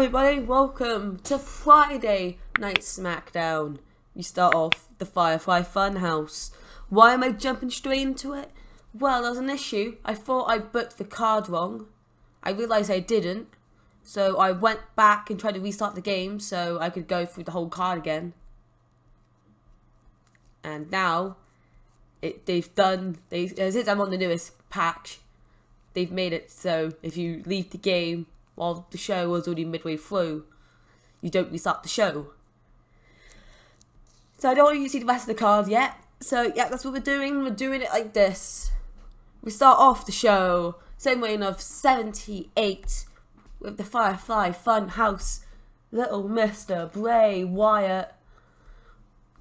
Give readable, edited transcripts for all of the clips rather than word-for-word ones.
everybody, welcome to Friday Night SmackDown. We start off the Firefly Funhouse. Why am I jumping straight into it? Well, there was an issue. I thought I booked the card wrong. I realised I didn't. So I went back and tried to restart the game so I could go through the whole card again. And now, since I'm on the newest patch, they've made it so if you leave the game while the show was already midway through, you don't restart the show. So I don't want you to see the rest of the card yet. So yeah, that's what we're doing. We're doing it like this. We start off the show, same way of 78, with the Firefly Funhouse, little Mr. Bray Wyatt.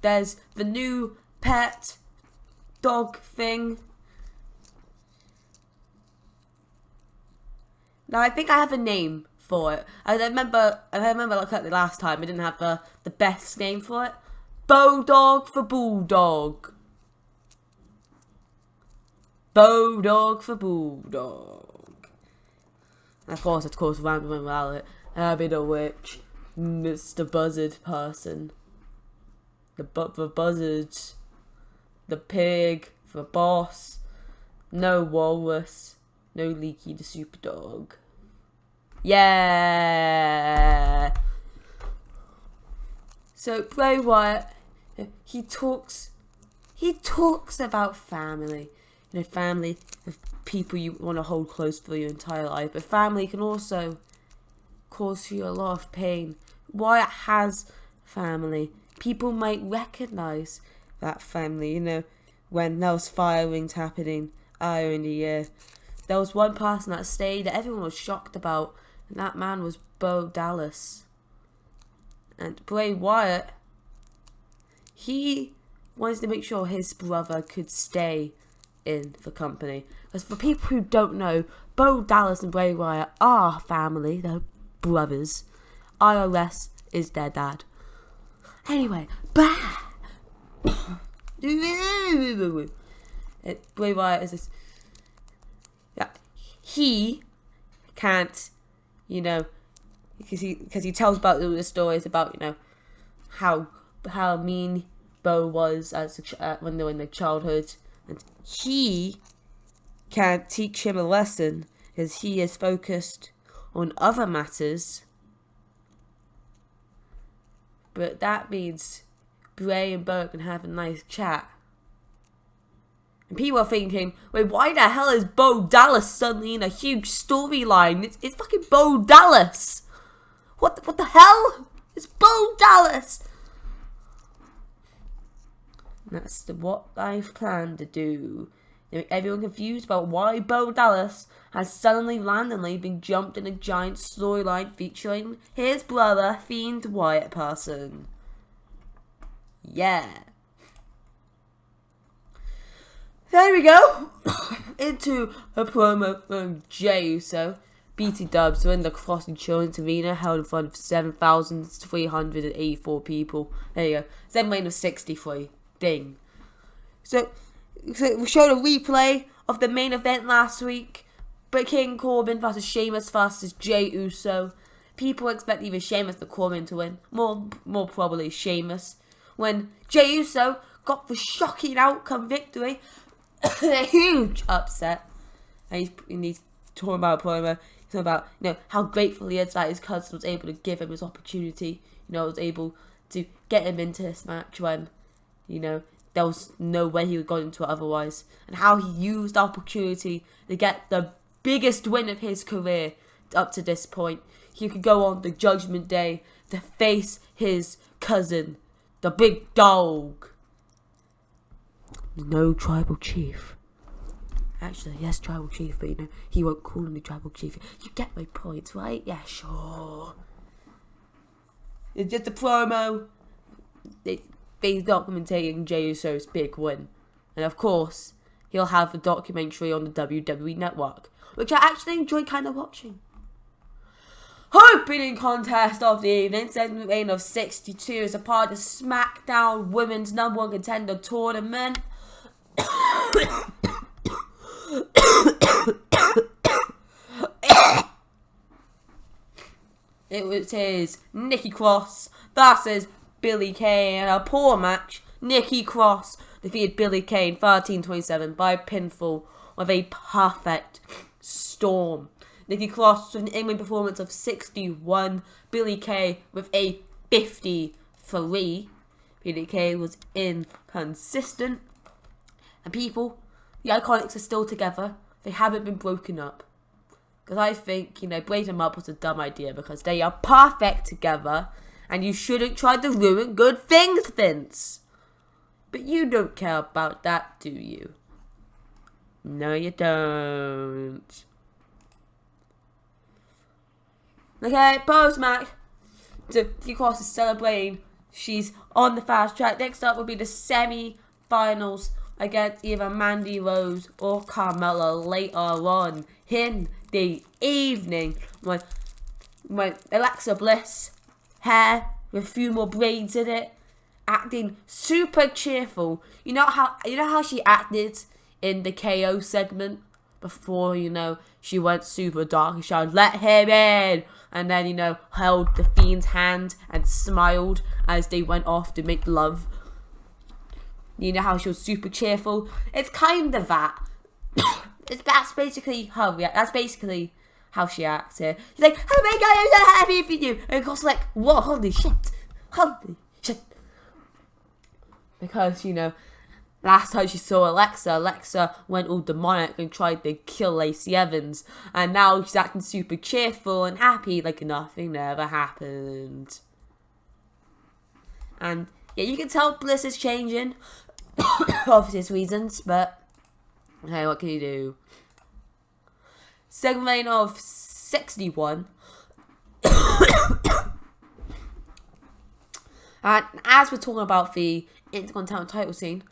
There's the new pet dog thing. Now I think I have a name for it. I remember like the last time I didn't have the best name for it. Bowdog for Bulldog. Bowdog for Bulldog. And of course, Random Mallet, Abby the Witch, Mr. Buzzard Person. The Buzzard. The Pig for Boss. No Walrus. No Leaky the Super Dog. Yeah. So Bray Wyatt, he talks about family. You know, family of people you want to hold close for your entire life. But family can also cause you a lot of pain. Wyatt has family. People might recognize that family. You know, when there was firings happening earlier in the year, there was one person that stayed that everyone was shocked about, and that man was Bo Dallas. And Bray Wyatt, he wanted to make sure his brother could stay in the company. Because for people who don't know, Bo Dallas and Bray Wyatt are family, they're brothers. IRS is their dad. Anyway, Bray Wyatt is this. Yeah, he can't, you know, because he tells about the stories about, you know, how mean Bo was when they were in their childhood, and he can't teach him a lesson because he is focused on other matters. But that means Bray and Bo can have a nice chat. And people are thinking, wait, why the hell is Bo Dallas suddenly in a huge storyline? It's fucking Bo Dallas. What the hell? It's Bo Dallas. And that's what I've planned to do. To make everyone confused about why Bo Dallas has suddenly randomly been jumped in a giant storyline featuring his brother, Fiend Wyatt Person. Yeah. There we go. Into a promo from Jey Uso. BT Dubs were in the Cross Insurance Arena, held in front of 7,384 people. There you go. Then lane of 63. Ding. So we showed a replay of the main event last week. But King Corbin versus Sheamus versus Jey Uso. People expect either Sheamus or Corbin to win. More probably Sheamus. When Jey Uso got the shocking outcome victory. A huge upset. And he's talking about a promo. He's talking about, you know, how grateful he is that his cousin was able to give him his opportunity. You know, was able to get him into this match when, you know, there was no way he would have gone into it otherwise. And how he used the opportunity to get the biggest win of his career up to this point. He could go on the Judgment Day to face his cousin, the big dog. No tribal chief. Actually, yes, tribal chief, but you know, he won't call him the tribal chief. You get my point, right? Yeah, sure. It's just a promo. They're documenting Jey Uso's big win. And of course, he'll have a documentary on the WWE Network, which I actually enjoy kind of watching. Opening contest of the evening, segment reign of 62 is a part of the SmackDown Women's #1 Contender Tournament. It is Nikki Cross versus Billie Kay in a poor match. Nikki Cross defeated Billie Kay in 13-27 by pinfall with a perfect storm. Nikki Cross with an in-ring performance of 61. Billie Kay with a 53. Billie Kay was inconsistent. And people, the Iconics are still together. They haven't been broken up. Because I think, breaking them up was a dumb idea because they are perfect together. And you shouldn't try to ruin good things, Vince. But you don't care about that, do you? No, you don't. Okay, post-match. So, Nikki Cross is celebrating. She's on the fast track. Next up will be the semi-finals against either Mandy Rose or Carmella later on in the evening. When Alexa Bliss, hair with a few more braids in it, acting super cheerful. You know how she acted in the KO segment before, she went super dark and shouted, "Let him in!" And then, held the Fiend's hand and smiled as they went off to make love. You know how she was super cheerful? It's kind of that. That's basically her reaction. That's basically how she acts here. She's like, "Oh my god, I'm so happy for you!" And of course, like, whoa, holy shit. Holy shit. Because, last time she saw Alexa went all demonic and tried to kill Lacey Evans. And now she's acting super cheerful and happy like nothing ever happened. And, yeah, you can tell Bliss is changing. Obvious reasons, but hey, what can you do? Second reign of 61. And as we're talking about the Intercontinental title scene,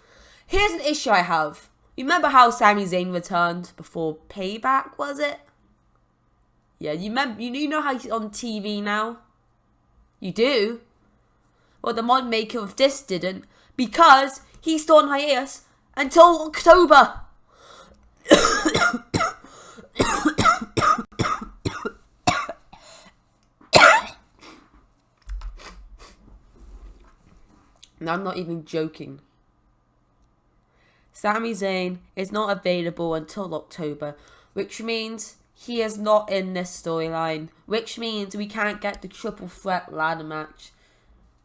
here's an issue I have. You remember how Sami Zayn returned before Payback, was it? Yeah, you know how he's on TV now? You do? Well, the mod maker of this didn't, because he's still on hiatus until October. And I'm not even joking. Sami Zayn is not available until October, which means he is not in this storyline, which means we can't get the triple threat ladder match,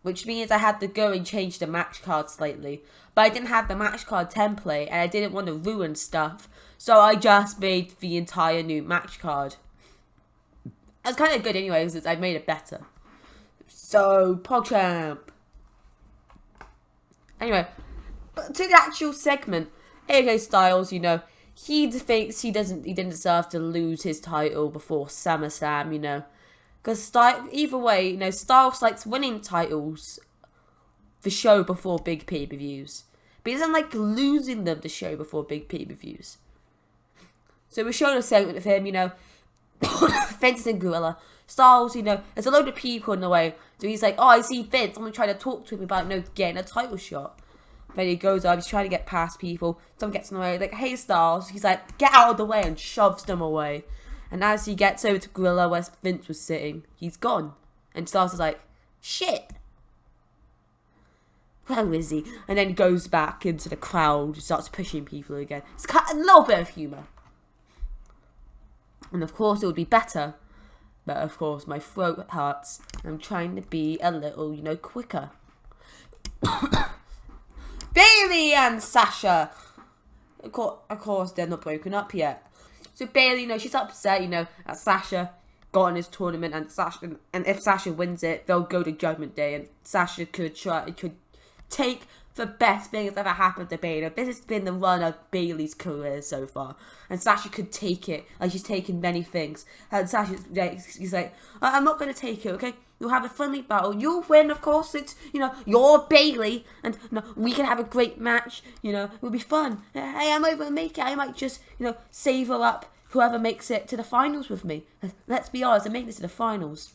which means I had to go and change the match card slightly. But I didn't have the match card template and I didn't want to ruin stuff, so I just made the entire new match card. It's kind of good anyway, since I made it better. So, PogChamp. Anyway, but to the actual segment, AJ Styles, he thinks he didn't deserve to lose his title before SummerSlam, Because either way, Styles likes winning titles the show before big pay-per-views. But he doesn't like losing them the show before big pay-per-views. So we're showing a segment of him, Vince and Gorilla. Styles, there's a load of people in the way. So he's like, "Oh, I see Vince. I'm going to try to talk to him about, getting a title shot." Then he goes up, he's trying to get past people. Someone gets in the way, like, "Hey, Styles." He's like, "Get out of the way," and shoves them away. And as he gets over to Gorilla where Vince was sitting, he's gone. And Styles is like, "Shit. Where is he?" And then he goes back into the crowd and starts pushing people again. It's got a little bit of humour. And of course it would be better. But of course my throat hurts. I'm trying to be a little, quicker. Bayley and Sasha. Of course they're not broken up yet. So Bayley, she's upset, at Sasha got in his tournament, and if Sasha wins it, they'll go to Judgment Day, and Sasha could take the best thing that's ever happened to Bayley. This has been the run of Bayley's career so far, and Sasha could take it, like she's taken many things. And Sasha's like, "I'm not going to take it, okay? You'll have a friendly battle. You'll win, of course. It's, you're Bayley, and we can have a great match. It'll be fun. Hey, I'm over to make it. I might just, savour up whoever makes it to the finals with me. Let's be honest, I make this to the finals."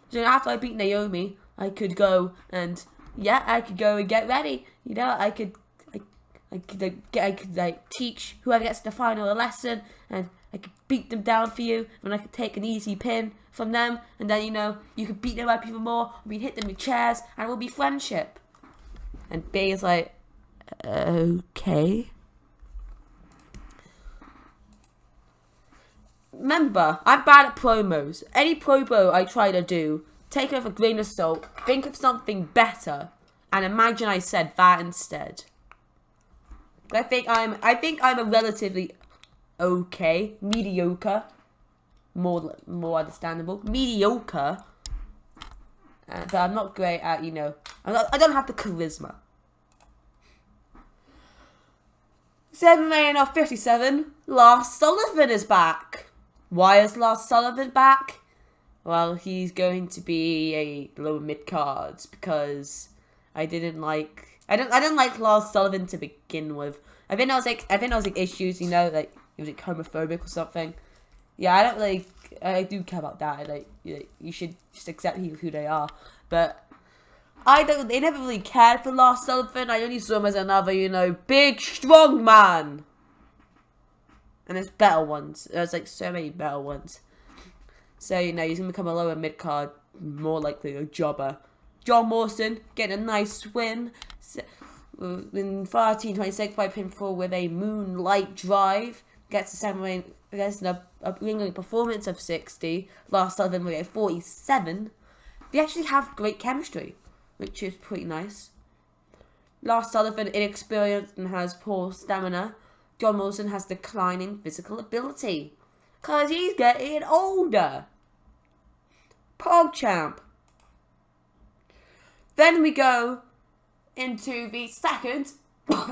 So after I beat Naomi, I could go and get ready. I could teach whoever gets to the final a lesson, and I could beat them down for you, and I could take an easy pin from them, and then, you know, you could beat them up even more, we'd hit them with chairs, and it would be friendship. And Bay's like, okay. Remember, I'm bad at promos. Any promo I try to do, take it with a grain of salt, think of something better, and imagine I said that instead. I think I'm a relatively mediocre, more understandable, mediocre. But I'm not great at, you know, I don't have the charisma. 7 million off 57. Lars Sullivan is back. Why is Lars Sullivan back? Well, he's going to be a lower mid card because I didn't like Lars Sullivan to begin with. I think I was like issues, you know, like he was like homophobic or something. Yeah, I do care about that. You should just accept who they are. But they never really cared for Lars Sullivan. I only saw him as another, you know, big, strong man. And there's better ones. There's like so many better ones. So, you know, he's going to become a lower mid-card, more likely a jobber. John Morrison getting a nice win. In 13:26 by pinfall with a moonlight drive. Gets a ring performance of 60. Lars Sullivan with a 47. They actually have great chemistry, which is pretty nice. Lars Sullivan inexperienced and has poor stamina. John Morrison has declining physical ability. Because he's getting older. PogChamp. Then we go into the second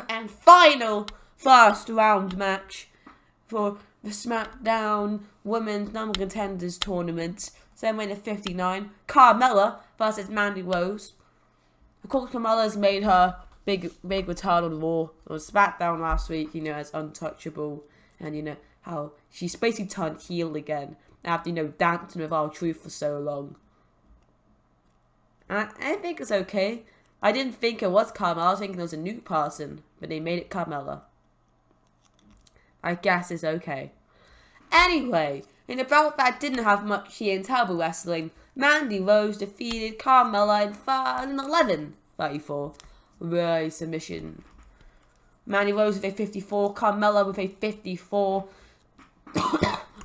and final first round match for the SmackDown Women's Number Contenders Tournament. Same way to 59. Carmella versus Mandy Rose. Of course, Carmella's made her big return on Raw on SmackDown last week, you know, as untouchable. And, you know, how she's basically turned heel again after, you know, dancing with R-Truth for so long. And I think it's okay. I didn't think it was Carmella. I was thinking it was a new person, but they made it Carmella. I guess it's okay. Anyway, in a bout that didn't have much here in terrible wrestling, Mandy Rose defeated Carmella in 11:34 with a submission. Mandy Rose with a 54, Carmella with a 54.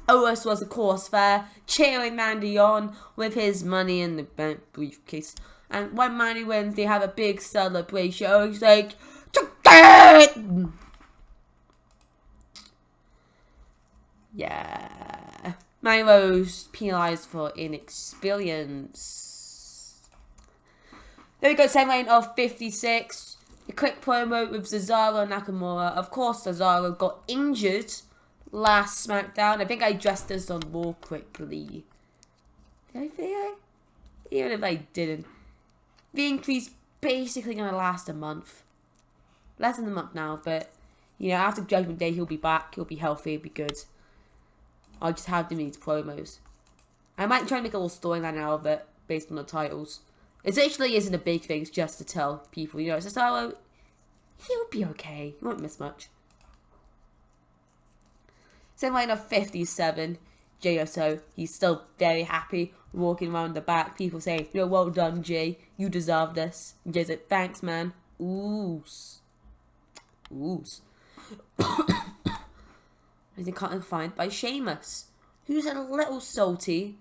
Otis was, of course, there, cheering Mandy on with his money in the bank briefcase. And when Mandy wins, they have a big celebration. He's like, yeah. Mandy Rose penalised for inexperience. There we go, same lane of 56. A quick promo with Cesaro and Nakamura. Of course, Cesaro got injured last SmackDown. I think I addressed this on Raw quickly. Did I think I? Even if I didn't. The injury's basically going to last a month. Less than a month now, but, you know, after Judgment Day, he'll be back. He'll be healthy. He'll be good. I'll just have them in these promos. I might try and make a little storyline out of it based on the titles. It actually isn't a big thing. It's just to tell people, you know, Cesaro, he'll be okay. He won't miss much. Same line of 57. Jey Uso, he's still very happy, walking around the back. People saying, you know, well done, Jey. You deserve this. And Jey's like, thanks, man. Oos. Oos. And they can't find by Sheamus, who's a little salty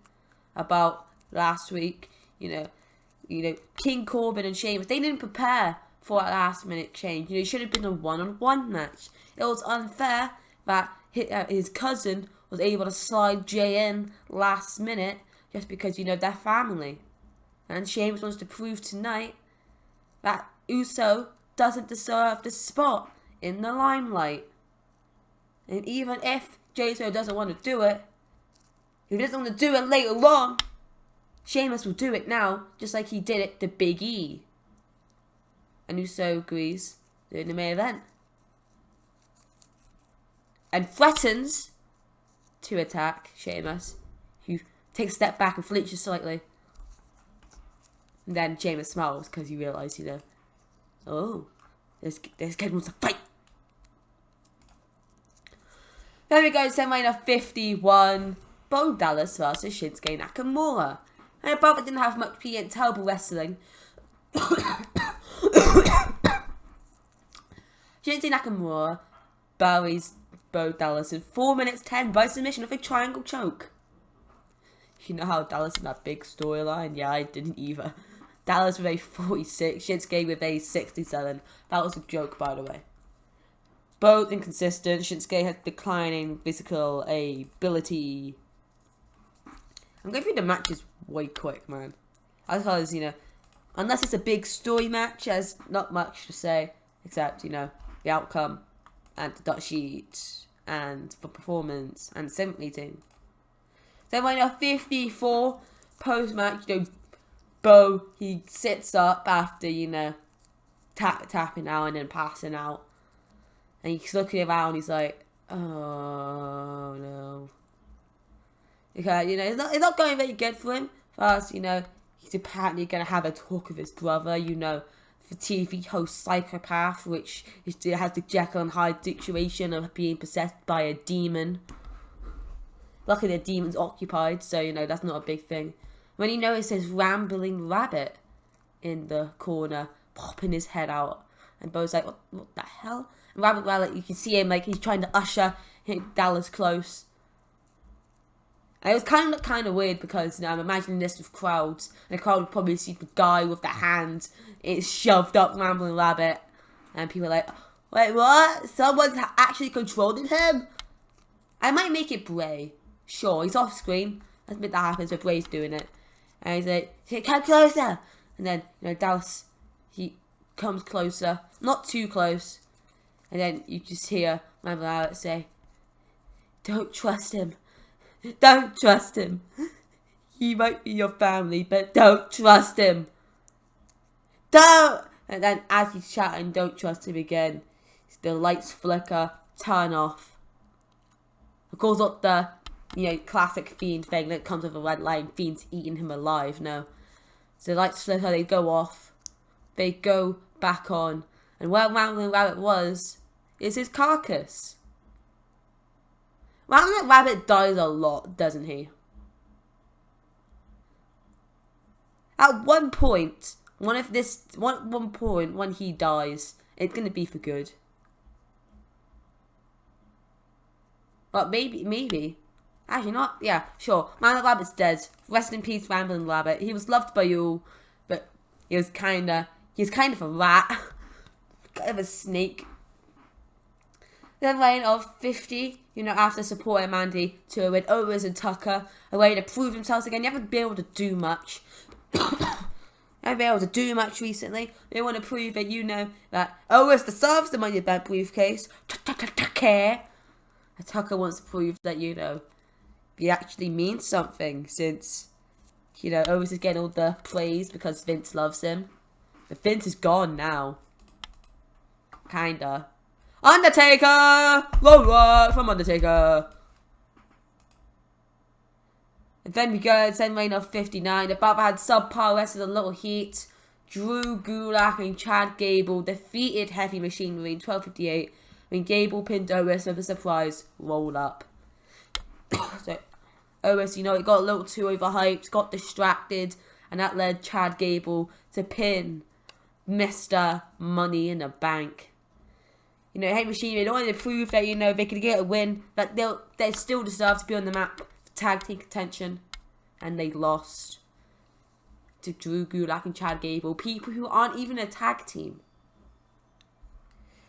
about last week. You know, King Corbin and Sheamus, they didn't prepare for a last-minute change. You know, it should have been a one-on-one match. It was unfair that his cousin was able to slide Jey in last minute just because, you know, they're family. And Sheamus wants to prove tonight that Uso doesn't deserve the spot in the limelight. And even if Jey Uso doesn't want to do it, if he doesn't want to do it later on, Sheamus will do it now, just like he did it to Big E. And Uso agrees during the main event. And threatens to attack Sheamus, who takes a step back and flinches slightly. And then Sheamus smiles because he realises, you know, oh, this kid wants to fight. Then we go to semi-final 51. Bo Dallas versus Shinsuke Nakamura. And above it didn't have much terrible wrestling. Shinsuke Nakamura buries Bo Dallas in 4 minutes 10 by submission of a triangle choke. You know how Dallas in that big storyline? Yeah, I didn't either. Dallas with a 46, Shinsuke with a 67. That was a joke, by the way. Both inconsistent. Shinsuke has declining physical ability. I'm going through the matches way quick, man. Because, you know, unless it's a big story match, there's not much to say. Except, you know, the outcome, and the dot sheet, and the performance, and simply team. Then when you're 54, post-match, you know, Bo, he sits up after, you know, tapping out and then passing out. And he's looking around, he's like, oh no. Because, you know, it's not going very good for him. First, you know, he's apparently going to have a talk with his brother, you know, the TV host Psychopath, which has the Jekyll and Hyde situation of being possessed by a demon. Luckily, the demon's occupied, so, you know, that's not a big thing. When you notices Rambling Rabbit in the corner, popping his head out. And Bo's like, what the hell? And Rabbit, you can see him, like, he's trying to usher Dallas close. And it was kind of weird because, you know, I'm imagining this with crowds. And the crowd would probably see the guy with the hand, it's shoved up Rambling Rabbit. And people are like, wait, what? Someone's actually controlling him? I might make it Bray. Sure, he's off screen. Let's admit that happens, but Bray's doing it. And he's like, come closer. And then, you know, Dallas, he comes closer. Not too close. And then you just hear Rambling Rabbit say, don't trust him. Don't trust him. He might be your family, but don't trust him. Don't! And then as he's shouting, don't trust him again, the lights flicker, turn off. It goes up the, you know, classic Fiend thing that comes with a red line, Fiend's eating him alive, no. So the lights flicker, they go off. They go back on. And where Rambling Rabbit was, is his carcass. Rambling Rabbit dies a lot, doesn't he? At one point, one point when he dies, it's gonna be for good. But maybe. Actually not. Yeah, sure. Rambling Rabbit's dead. Rest in peace, Rambling Rabbit. He was loved by you all, but he was kind of a rat. Kind of a snake. Then reign of 50, you know, after supporting Mandy to win Owens and Tucker, a way to prove themselves again. You haven't been able to do much. Haven't been able to do much recently. They want to prove that, you know, that Owens deserves the Money Bank briefcase. Tucker. Tucker wants to prove that, you know, he actually means something, since, you know, Owens is getting all the praise because Vince loves him. But Vince is gone now. Kinda. Undertaker! Roll from Undertaker! And then we go to reign of 59. Above had subpar wrestlers a little heat. Drew Gulak and Chad Gable defeated Heavy Machinery in 12:58 when Gable pinned Owens with a surprise roll up. So Owens, you know, it got a little too overhyped, got distracted, and that led Chad Gable to pin Mr. Money in the Bank. You know, Heavy Machinery, they wanted to prove that, you know, they could get a win, but they still deserve to be on the map for tag team contention. And they lost to Drew Gulak and Chad Gable, people who aren't even a tag team.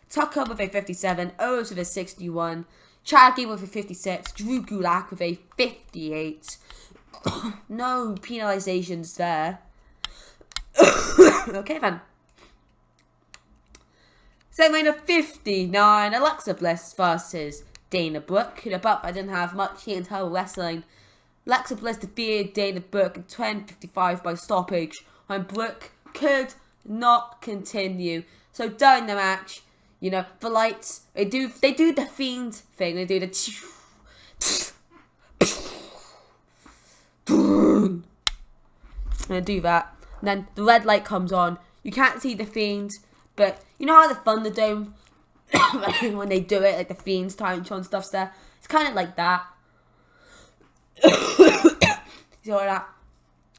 Tucker with a 57, Owens with a 61, Chad Gable with a 56, Drew Gulak with a 58. No penalizations there. Okay then. So reign of 59, Alexa Bliss versus Dana Brooke. But I didn't have much here until wrestling. Alexa Bliss defeated Dana Brooke in 10:55 by stoppage, when Brooke could not continue. So during the match, you know, the lights, they do the Fiend thing. They do the and they do that. And then the red light comes on. You can't see the Fiend, but you know how the Thunderdome, when they do it, like the Fiend's time and stuff's there, It's kind of like that. So that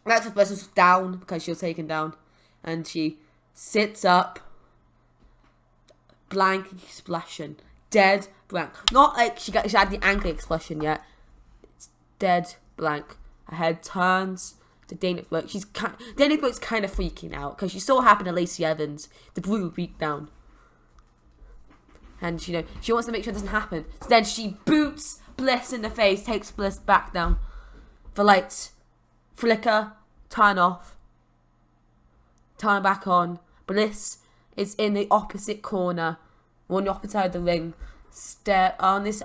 Alexa Bliss was down because she was taken down, and she sits up, blank expression, dead blank. Not like she had the angry expression yet. It's dead blank. Her head turns to Dana Brooke. Dana Brooke's kind of freaking out because she saw what happened to Lacey Evans, the brutal beatdown. And, she wants to make sure it doesn't happen. So then she boots Bliss in the face, takes Bliss back down. The lights flicker, turn off, turn back on. Bliss is in the opposite corner, on the opposite side of the ring,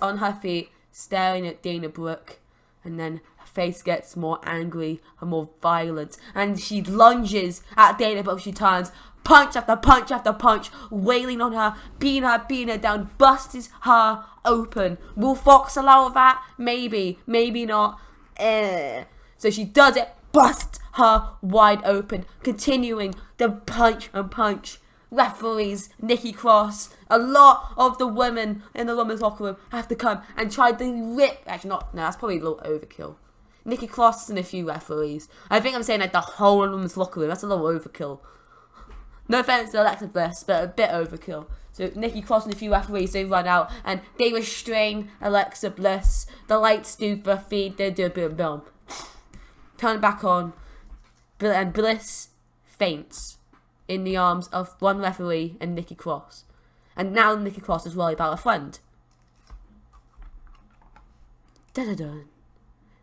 on her feet, staring at Dana Brooke. And then her face gets more angry and more violent. And she lunges at Dana Brooke. She turns, punch after punch after punch, wailing on her, beating her down, busts her open. Will Fox allow that? Maybe, maybe not. So she does it, busts her wide open, continuing the punch and punch. Referees, Nikki Cross, a lot of the women in the women's locker room have to come and try to rip. Actually, no, that's probably a little overkill. Nikki Cross and a few referees. I think I'm saying like the whole women's locker room. That's a little overkill. No offense to Alexa Bliss, but a bit overkill. So Nikki Cross and a few referees, they run out and they restrain Alexa Bliss. The lights do the feed, they do a bit of boom. Turn back on, and Bliss faints in the arms of one referee and Nikki Cross. And now Nikki Cross is worried about her friend. Da-da-da.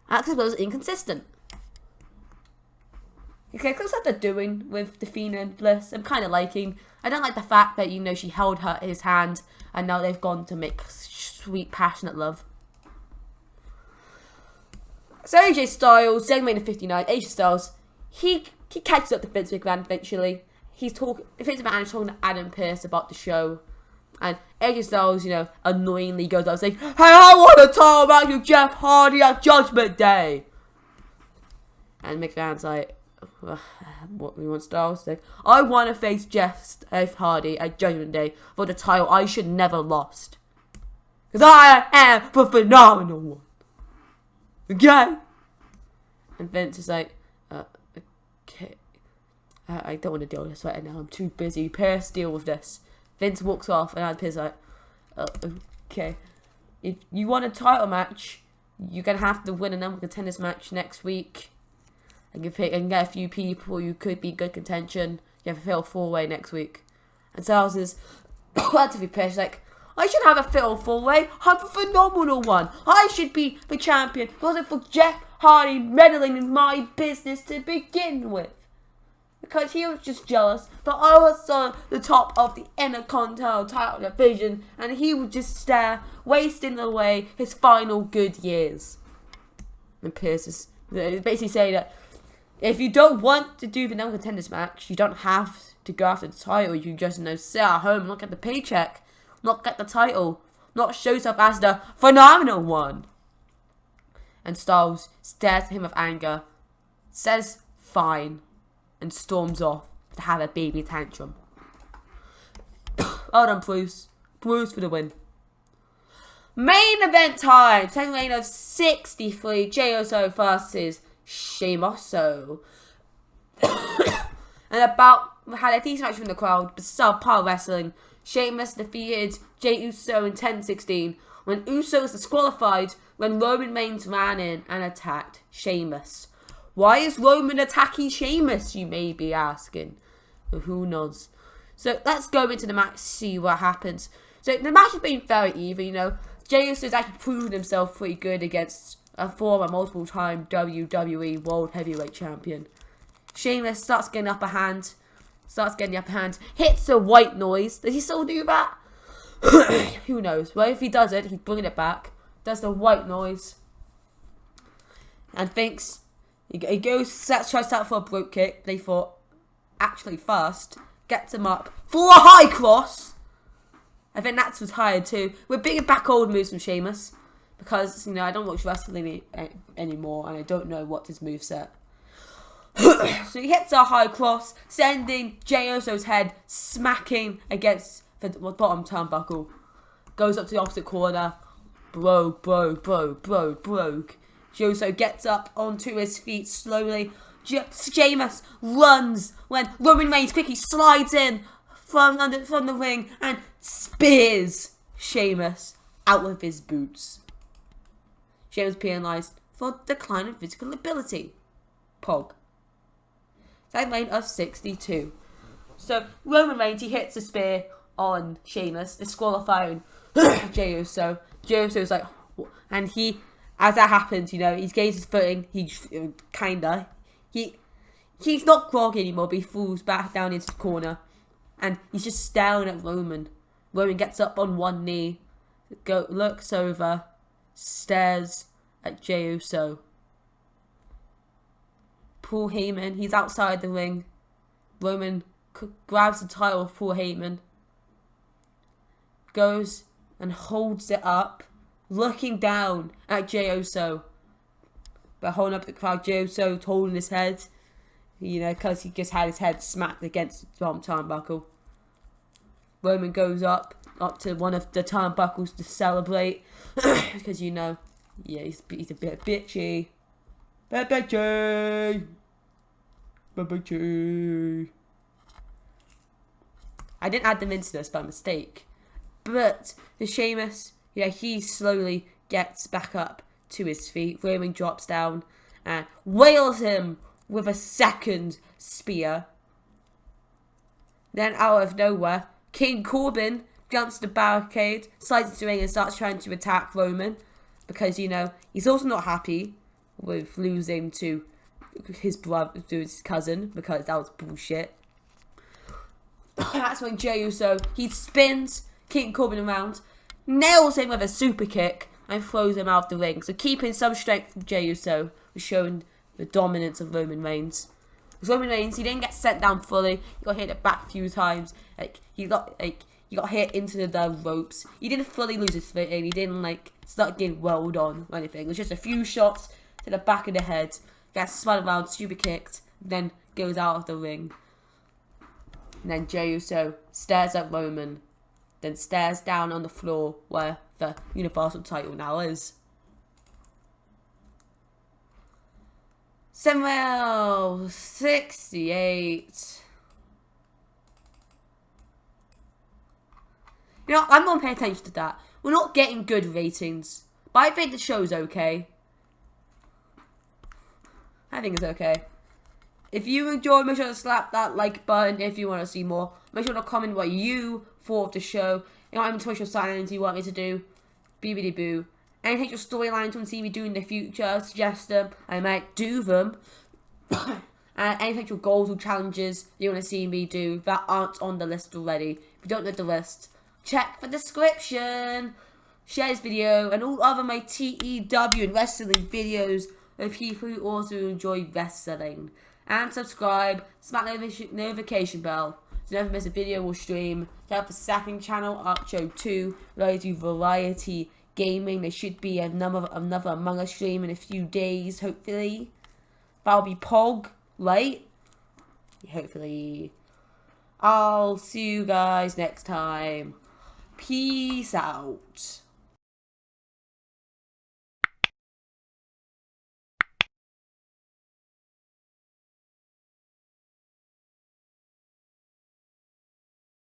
Alexa Bliss is inconsistent. Okay, because what they're doing with defeating Bliss, I'm kind of liking. I don't like the fact that, she held his hand and now they've gone to make sweet, passionate love. So AJ Styles, segment 59, AJ Styles, he catches up to Vince McMahon eventually. Vince McMahon is talking to Adam Pearce about the show. And AJ Styles, annoyingly goes up saying, "Hey, I want to talk about you, Jeff Hardy at Judgment Day." And McMahon's like, what we want Styles to say? "I want to face Jeff Hardy at Judgment Day for the title I should never lost. Because I am the phenomenal one. Okay?" And Vince is like, okay. I don't want to deal with this right now. I'm too busy. Pierce, deal with this. Vince walks off and Pierce is like, okay. If you want a title match, you're going to have to win a number contenders match next week. And get a few people you could be good contention. You have a fatal 4-way next week. And Styles is relatively pissed, like, "I should have a fatal 4-way. I'm a phenomenal one. I should be the champion. It wasn't for Jeff Hardy meddling in my business to begin with." Because he was just jealous. But I was on the top of the Intercontinental title division. And he would just stare, wasting away his final good years. And Pierce is basically saying that if you don't want to do the number contenders match, you don't have to go after the title. You just sit at home, not get the paycheck, not get the title, not show yourself as the phenomenal one. And Styles stares at him with anger, says fine, and storms off to have a baby tantrum. Well done, Bruce. Bruce for the win. Main event time. Second main of 63. Jey Uso versus Sheamus. And had a decent match from the crowd, but subpar wrestling. Sheamus defeated Jey Uso in 10-16 when Uso was disqualified when Roman Reigns ran in and attacked Sheamus. Why is Roman attacking Sheamus, you may be asking? Well, who knows? So let's go into the match, see what happens. So the match has been very even, Jey Uso has actually proven himself pretty good against a former multiple-time WWE World Heavyweight Champion. Sheamus starts getting the upper hand, hits a white noise. Does he still do that? Who knows? Well, if he does it, he's bringing it back. Does the white noise. And thinks, he tries to start for a broke kick. They thought, actually first, gets him up for a high cross. I think that was tired too. We're bringing back old moves from Sheamus. Because, I don't watch wrestling anymore and I don't know what's his moveset. So he hits a high cross, sending Jey Uso's head smacking against the bottom turnbuckle. Goes up to the opposite corner. broke. Joso gets up onto his feet slowly. Sheamus runs when Roman Reigns quickly slides in from the ring and spears Sheamus out with his boots. Sheamus penalised for decline of physical ability. Pog. Time lane of 62. So Roman Reigns, he hits a spear on Sheamus, disqualifying Jey Uso. Jey Uso's like, and he, as that happens, you know, he gains his footing. He's not groggy anymore, but he falls back down into the corner, and he's just staring at Roman. Roman gets up on one knee, looks over, stares at Jey Uso. Paul Heyman, he's outside the ring. Roman grabs the title of Paul Heyman, goes and holds it up, looking down at Jey Uso. But holding up the crowd, Jey Uso holding his head, you know, because he just had his head smacked against the turnbuckle. Roman goes up to one of the turnbuckles to celebrate, because, you know, yeah, he's a bit bitchy. Bitchy. I didn't add them into this by mistake. But the Sheamus, yeah, he slowly gets back up to his feet. Roman drops down and wails him with a second spear. Then out of nowhere, King Corbin jumps the barricade, slides into the ring and starts trying to attack Roman. Because, you know, he's also not happy with losing to his brother, to his cousin, because that was bullshit. That's when Jey Uso, he spins King Corbin around, nails him with a super kick, and throws him out of the ring. So keeping some strength from Jey Uso was showing the dominance of Roman Reigns. Because Roman Reigns, he didn't get sent down fully. He got hit at back a few times. He got hit into the ropes. He didn't fully lose his footing. He didn't start getting welled on or anything. It was just a few shots to the back of the head. Gets spun around, super kicked, then goes out of the ring. And then Jey Uso stares at Roman, then stares down on the floor where the Universal title now is. Samuel 68. You know, I'm not paying attention to that. We're not getting good ratings, but I think the show's okay. I think it's okay. If you enjoyed, make sure to slap that like button if you want to see more. Make sure to comment what you thought of the show. You know, I'm Twitch signs you want me to do. BBD boo. Any potential storylines you want to see me do in the future, suggest them. I might do them. And any potential goals or challenges you want to see me do that aren't on the list already. If you don't know the list, check the description. Share this video and all other my TEW and wrestling videos with people who also enjoy wrestling. And subscribe, smack the notification bell to never miss a video or stream. Check out the second channel, ArchoToo, where I do variety gaming. There should be another Among Us stream in a few days, hopefully. That'll be Pog, right? Hopefully. I'll see you guys next time. Peace out.